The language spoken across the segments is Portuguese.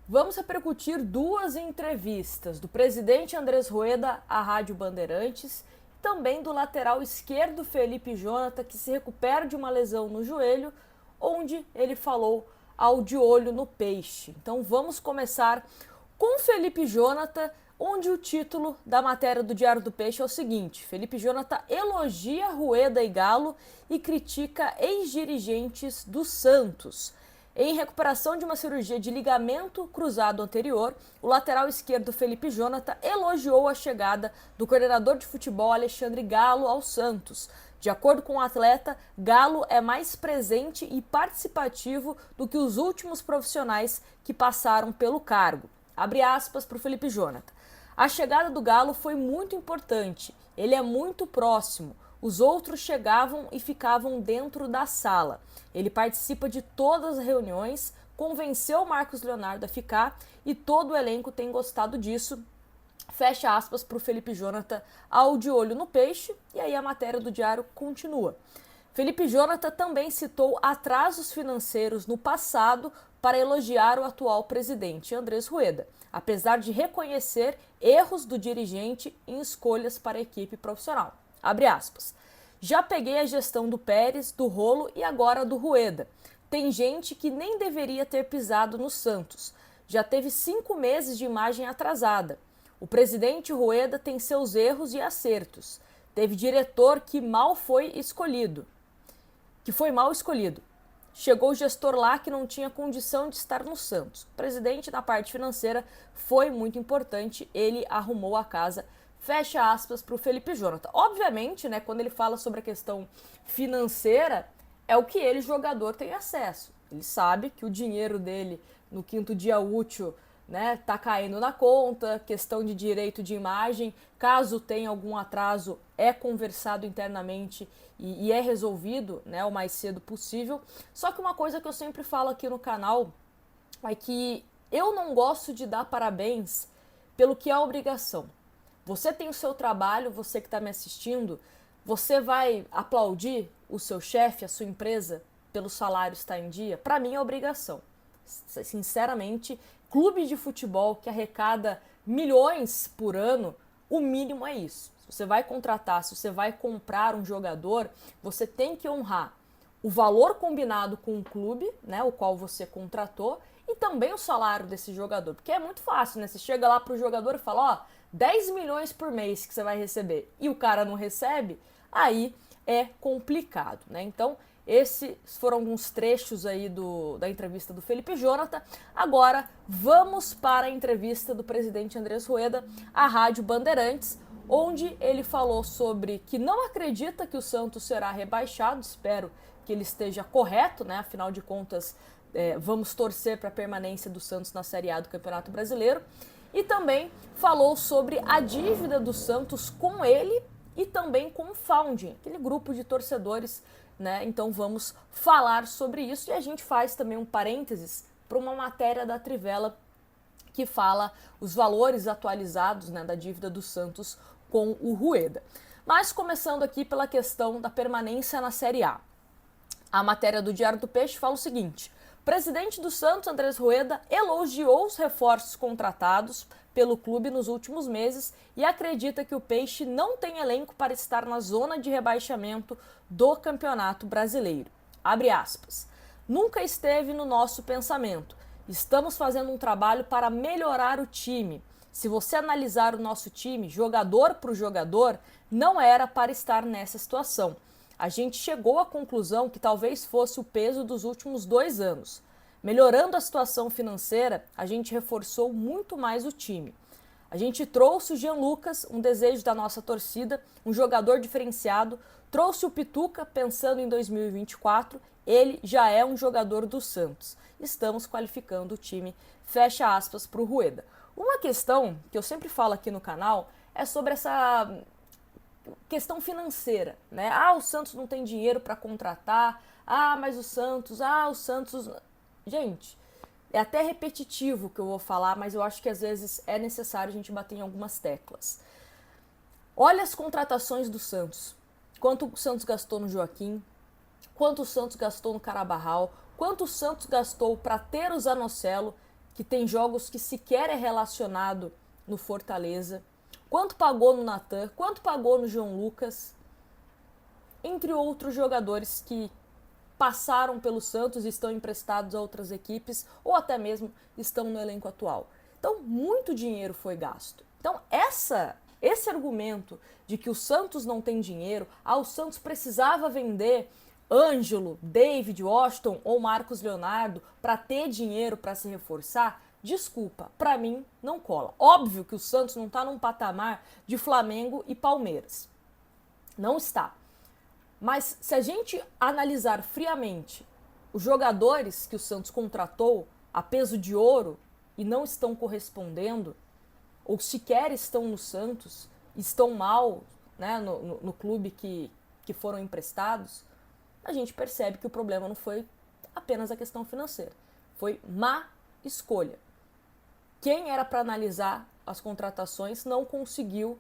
Vamos repercutir duas entrevistas do presidente Andrés Rueda à Rádio Bandeirantes e também do lateral esquerdo Felipe Jonathan, que se recupera de uma lesão no joelho, onde ele falou ao De Olho no Peixe. Então vamos começar com Felipe Jonathan, onde o título da matéria do Diário do Peixe é o seguinte: Felipe Jonathan elogia Rueda e Galo e critica ex-dirigentes do Santos. Em recuperação de uma cirurgia de ligamento cruzado anterior, o lateral esquerdo Felipe Jonathan elogiou a chegada do coordenador de futebol Alexandre Galo ao Santos. De acordo com o atleta, Galo é mais presente e participativo do que os últimos profissionais que passaram pelo cargo. Abre aspas para o Felipe Jonathan. A chegada do Galo foi muito importante, ele é muito próximo. Os outros chegavam e ficavam dentro da sala. Ele participa de todas as reuniões, convenceu o Marcos Leonardo a ficar e todo o elenco tem gostado disso. Fecha aspas para o Felipe Jonathan ao De Olho no Peixe, e aí a matéria do Diário continua. Felipe Jonathan também citou atrasos financeiros no passado para elogiar o atual presidente Andrés Rueda, apesar de reconhecer erros do dirigente em escolhas para a equipe profissional. Abre aspas. Já peguei a gestão do Pérez, do Rolo e agora do Rueda. Tem gente que nem deveria ter pisado no Santos. Já teve 5 meses de imagem atrasada. O presidente Rueda tem seus erros e acertos. Teve diretor que foi mal escolhido. Chegou o gestor lá que não tinha condição de estar no Santos. O presidente, na parte financeira, foi muito importante. Ele arrumou a casa. Fecha aspas para o Felipe Jonathan. Obviamente, né, quando ele fala sobre a questão financeira, é o que ele, jogador, tem acesso. Ele sabe que o dinheiro dele no 5º dia útil, né, tá caindo na conta, questão de direito de imagem, caso tenha algum atraso, é conversado internamente e é resolvido, né, o mais cedo possível. Só que uma coisa que eu sempre falo aqui no canal é que eu não gosto de dar parabéns pelo que é obrigação. Você tem o seu trabalho, você que está me assistindo, você vai aplaudir o seu chefe, a sua empresa, pelo salário estar em dia? Para mim é obrigação. Sinceramente, clube de futebol que arrecada milhões por ano, o mínimo é isso. Se você vai contratar, se você vai comprar um jogador, você tem que honrar o valor combinado com o clube, né, o qual você contratou, e também o salário desse jogador. Porque é muito fácil, né? Você chega lá pro jogador e fala, ó, 10 milhões por mês que você vai receber, e o cara não recebe, aí é complicado, né? Então, esses foram alguns trechos aí da entrevista do Felipe Jonathan. Agora, vamos para a entrevista do presidente Andrés Rueda à Rádio Bandeirantes, onde ele falou sobre que não acredita que o Santos será rebaixado. Espero que ele esteja correto, né? Afinal de contas, vamos torcer para a permanência do Santos na Série A do Campeonato Brasileiro. E também falou sobre a dívida do Santos com ele e também com o Founding, aquele grupo de torcedores, né? Então vamos falar sobre isso, e a gente faz também um parênteses para uma matéria da Trivela que fala os valores atualizados, né, da dívida do Santos com o Rueda. Mas começando aqui pela questão da permanência na Série A. A matéria do Diário do Peixe fala o seguinte: o presidente do Santos, Andrés Rueda, elogiou os reforços contratados pelo clube nos últimos meses e acredita que o Peixe não tem elenco para estar na zona de rebaixamento do Campeonato Brasileiro. Abre aspas. Nunca esteve no nosso pensamento. Estamos fazendo um trabalho para melhorar o time. Se você analisar o nosso time, jogador por jogador, não era para estar nessa situação. A gente chegou à conclusão que talvez fosse o peso dos últimos 2 anos. Melhorando a situação financeira, a gente reforçou muito mais o time. A gente trouxe o Jean Lucas, um desejo da nossa torcida, um jogador diferenciado, trouxe o Pituca pensando em 2024, ele já é um jogador do Santos. Estamos qualificando o time, fecha aspas para o Rueda. Uma questão que eu sempre falo aqui no canal é sobre essa questão financeira, né? Ah, o Santos não tem dinheiro para contratar. Mas o Santos. Gente, é até repetitivo o que eu vou falar, mas eu acho que às vezes é necessário a gente bater em algumas teclas. Olha as contratações do Santos. Quanto o Santos gastou no Joaquim, quanto o Santos gastou no Carabarral, quanto o Santos gastou para ter o Zanocelo, que tem jogos que sequer é relacionado no Fortaleza, quanto pagou no Natan, quanto pagou no João Lucas, entre outros jogadores que passaram pelo Santos e estão emprestados a outras equipes ou até mesmo estão no elenco atual. Então, muito dinheiro foi gasto. Então, esse argumento de que o Santos não tem dinheiro, o Santos precisava vender Ângelo, David, Washington ou Marcos Leonardo para ter dinheiro para se reforçar, desculpa, para mim não cola. Óbvio que o Santos não está num patamar de Flamengo e Palmeiras. Não está. Mas se a gente analisar friamente os jogadores que o Santos contratou a peso de ouro e não estão correspondendo, ou sequer estão no Santos, estão mal, né, no clube que foram emprestados, a gente percebe que o problema não foi apenas a questão financeira. Foi má escolha. Quem era para analisar as contratações não conseguiu,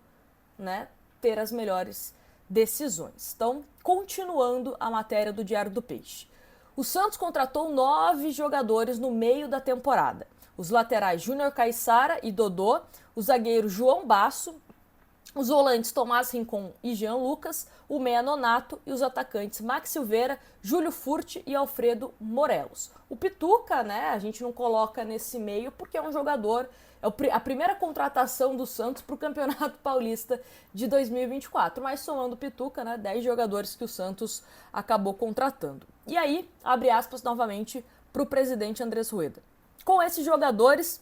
né, ter as melhores decisões. Então, continuando a matéria do Diário do Peixe. O Santos contratou 9 jogadores no meio da temporada. Os laterais Júnior Caissara e Dodô, o zagueiro João Basso, os volantes Tomás Rincon e Jean Lucas, o meia Nonato e os atacantes Max Silveira, Júlio Furti e Alfredo Morelos. O Pituca, né, a gente não coloca nesse meio porque é um jogador, é a primeira contratação do Santos para o Campeonato Paulista de 2024, mas somando o Pituca, né, 10 jogadores que o Santos acabou contratando. E aí, abre aspas novamente para o presidente Andrés Rueda. Com esses jogadores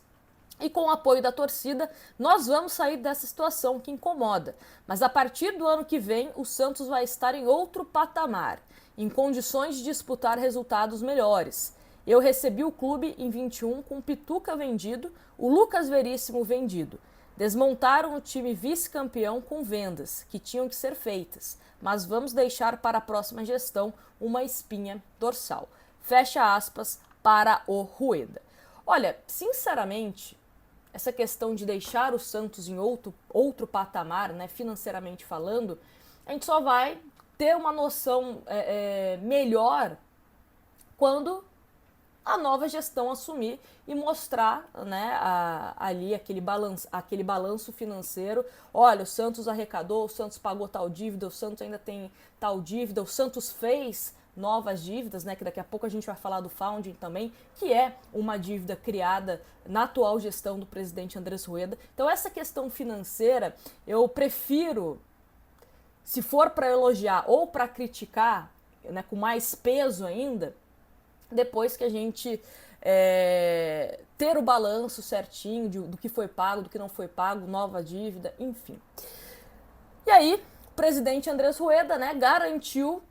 e com o apoio da torcida, nós vamos sair dessa situação que incomoda. Mas a partir do ano que vem, o Santos vai estar em outro patamar, em condições de disputar resultados melhores. Eu recebi o clube em 21 com o Pituca vendido, o Lucas Veríssimo vendido. Desmontaram o time vice-campeão com vendas, que tinham que ser feitas, mas vamos deixar para a próxima gestão uma espinha dorsal. Fecha aspas para o Rueda. Olha, sinceramente, essa questão de deixar o Santos em outro patamar, né, financeiramente falando, a gente só vai ter uma noção melhor quando a nova gestão assumir e mostrar, né, ali aquele balanço financeiro. Olha, o Santos arrecadou, o Santos pagou tal dívida, o Santos ainda tem tal dívida, o Santos fez novas dívidas, né, que daqui a pouco a gente vai falar do Founding também, que é uma dívida criada na atual gestão do presidente Andrés Rueda. Então essa questão financeira, eu prefiro, se for para elogiar ou para criticar, né, com mais peso ainda, depois que a gente ter o balanço certinho do que foi pago, do que não foi pago, nova dívida, enfim. E aí, o presidente Andrés Rueda, né, garantiu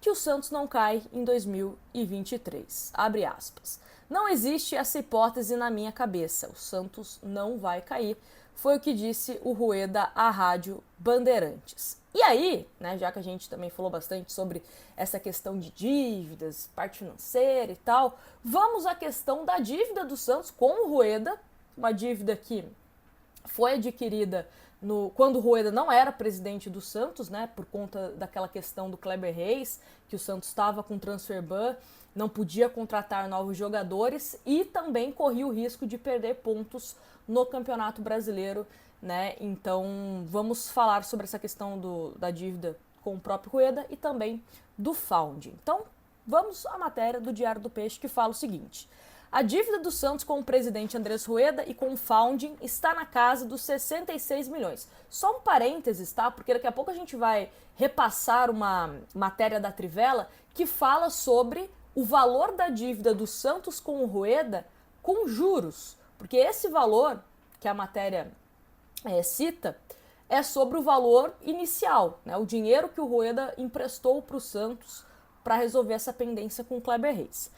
que o Santos não cai em 2023. Abre aspas. Não existe essa hipótese na minha cabeça. O Santos não vai cair. Foi o que disse o Rueda à Rádio Bandeirantes. E aí, né, já que a gente também falou bastante sobre essa questão de dívidas, parte financeira e tal, vamos à questão da dívida do Santos com o Rueda, uma dívida que foi adquirida quando o Rueda não era presidente do Santos, né, por conta daquela questão do Kleber Reis, que o Santos estava com transfer ban, não podia contratar novos jogadores e também corria o risco de perder pontos no Campeonato Brasileiro, né? Então vamos falar sobre essa questão da dívida com o próprio Rueda e também do Founding. Então vamos à matéria do Diário do Peixe, que fala o seguinte: a dívida do Santos com o presidente Andrés Rueda e com o Founding está na casa dos 66 milhões. Só um parênteses, tá? Porque daqui a pouco a gente vai repassar uma matéria da Trivela que fala sobre o valor da dívida do Santos com o Rueda com juros. Porque esse valor que a matéria cita é sobre o valor inicial, né? O dinheiro que o Rueda emprestou para o Santos para resolver essa pendência com o Kleber Reis.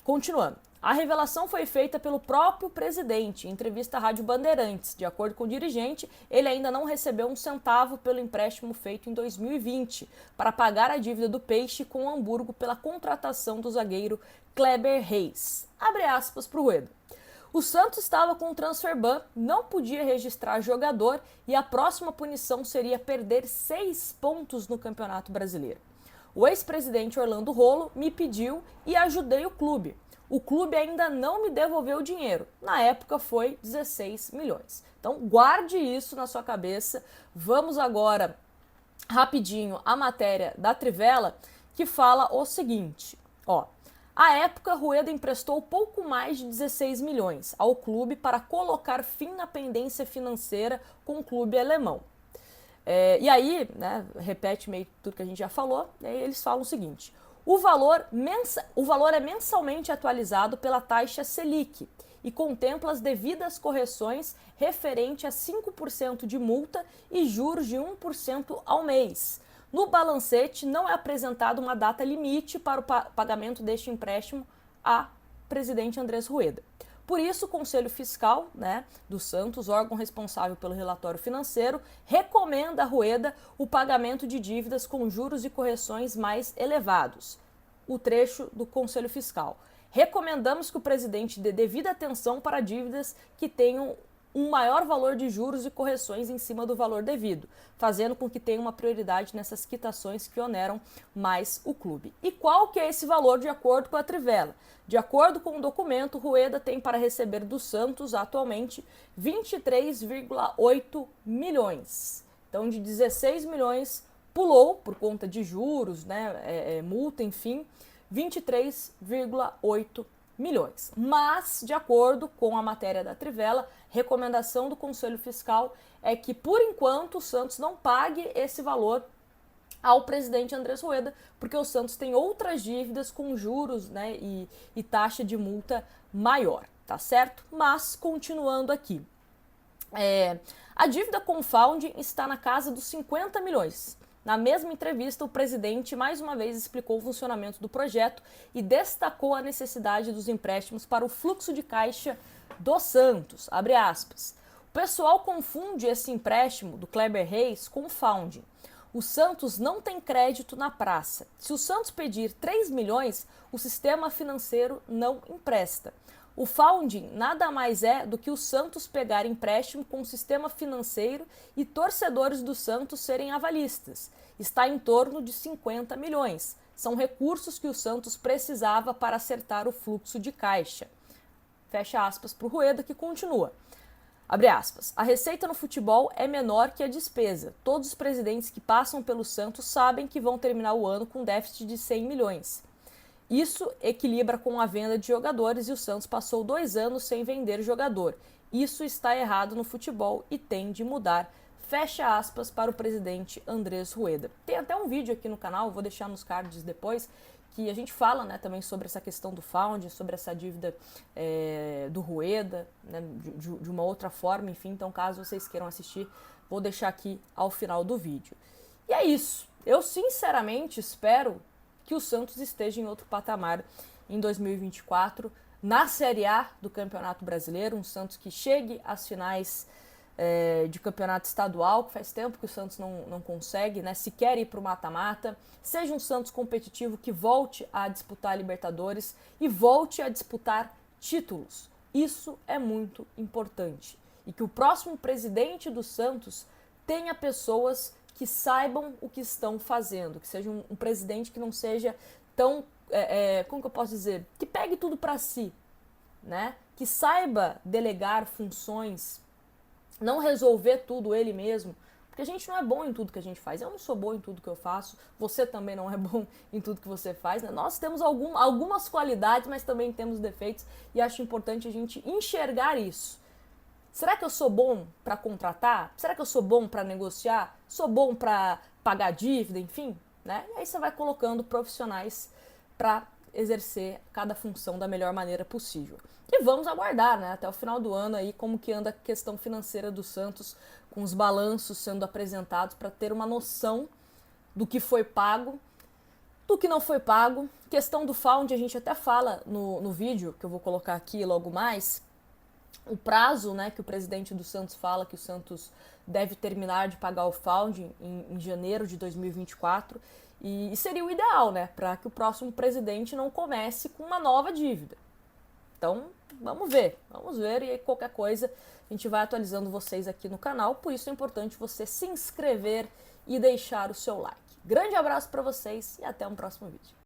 Continuando. A revelação foi feita pelo próprio presidente em entrevista à Rádio Bandeirantes. De acordo com o dirigente, ele ainda não recebeu um centavo pelo empréstimo feito em 2020 para pagar a dívida do Peixe com o Hamburgo pela contratação do zagueiro Kleber Reis. Abre aspas para o Rueda. O Santos estava com o transfer ban, não podia registrar jogador e a próxima punição seria perder 6 pontos no Campeonato Brasileiro. O ex-presidente Orlando Rolo me pediu e ajudei o clube. O clube ainda não me devolveu o dinheiro. Na época foi 16 milhões. Então guarde isso na sua cabeça. Vamos agora rapidinho a matéria da Trivela, que fala o seguinte, ó. À época, Rueda emprestou pouco mais de 16 milhões ao clube para colocar fim na pendência financeira com o clube alemão. E aí, né, repete meio tudo que a gente já falou, e aí eles falam o seguinte: o valor é mensalmente atualizado pela taxa Selic e contempla as devidas correções referente a 5% de multa e juros de 1% ao mês. No balancete, não é apresentada uma data limite para o pagamento deste empréstimo a presidente Andrés Rueda. Por isso, o Conselho Fiscal, né, do Santos, órgão responsável pelo relatório financeiro, recomenda a Rueda o pagamento de dívidas com juros e correções mais elevados. O trecho do Conselho Fiscal. Recomendamos que o presidente dê devida atenção para dívidas que tenham um maior valor de juros e correções em cima do valor devido, fazendo com que tenha uma prioridade nessas quitações que oneram mais o clube. E qual que é esse valor de acordo com a Trivela? De acordo com o documento, Rueda tem para receber do Santos atualmente 23,8 milhões. Então de 16 milhões pulou por conta de juros, né, multa, enfim, 23,8 milhões. Mas, de acordo com a matéria da Trivela, recomendação do Conselho Fiscal é que, por enquanto, o Santos não pague esse valor ao presidente Andrés Rueda, porque o Santos tem outras dívidas com juros, né, e taxa de multa maior, tá certo? Mas, continuando aqui, a dívida com o Founding está na casa dos 50 milhões. Na mesma entrevista, o presidente mais uma vez explicou o funcionamento do projeto e destacou a necessidade dos empréstimos para o fluxo de caixa do Santos, abre aspas. O pessoal confunde esse empréstimo do Kleber Reis com o Founding. O Santos não tem crédito na praça. Se o Santos pedir 3 milhões, o sistema financeiro não empresta. O Founding nada mais é do que o Santos pegar empréstimo com o sistema financeiro e torcedores do Santos serem avalistas. Está em torno de 50 milhões. São recursos que o Santos precisava para acertar o fluxo de caixa. Fecha aspas para o Rueda, que continua. Abre aspas. A receita no futebol é menor que a despesa. Todos os presidentes que passam pelo Santos sabem que vão terminar o ano com déficit de 100 milhões. Isso equilibra com a venda de jogadores e o Santos passou 2 anos sem vender jogador. Isso está errado no futebol e tem de mudar. Fecha aspas para o presidente Andrés Rueda. Tem até um vídeo aqui no canal, vou deixar nos cards depois, que a gente fala, né, também sobre essa questão do Founding, sobre essa dívida do Rueda, né, de uma outra forma, enfim. Então, caso vocês queiram assistir, vou deixar aqui ao final do vídeo. E é isso. Eu sinceramente espero que o Santos esteja em outro patamar em 2024, na Série A do Campeonato Brasileiro, um Santos que chegue às finais de campeonato estadual, que faz tempo que o Santos não consegue, né, sequer ir para o mata-mata, seja um Santos competitivo que volte a disputar a Libertadores e volte a disputar títulos. Isso é muito importante. E que o próximo presidente do Santos tenha pessoas que saibam o que estão fazendo, que seja um presidente que não seja tão, como que eu posso dizer, que pegue tudo para si, né? Que saiba delegar funções, não resolver tudo ele mesmo, porque a gente não é bom em tudo que a gente faz. Eu não sou bom em tudo que eu faço, você também não é bom em tudo que você faz, né? Nós temos algumas qualidades, mas também temos defeitos e acho importante a gente enxergar isso. Será que eu sou bom para contratar? Será que eu sou bom para negociar? Sou bom para pagar dívida, enfim, né? E aí você vai colocando profissionais para exercer cada função da melhor maneira possível. E vamos aguardar, né, até o final do ano aí como que anda a questão financeira do Santos, com os balanços sendo apresentados para ter uma noção do que foi pago, do que não foi pago. Questão do Found, a gente até fala no vídeo que eu vou colocar aqui logo mais. O prazo, né, que o presidente do Santos fala que o Santos deve terminar de pagar o Found em janeiro de 2024 e seria o ideal, né, para que o próximo presidente não comece com uma nova dívida. Então, vamos ver e aí qualquer coisa a gente vai atualizando vocês aqui no canal, por isso é importante você se inscrever e deixar o seu like. Grande abraço para vocês e até um próximo vídeo.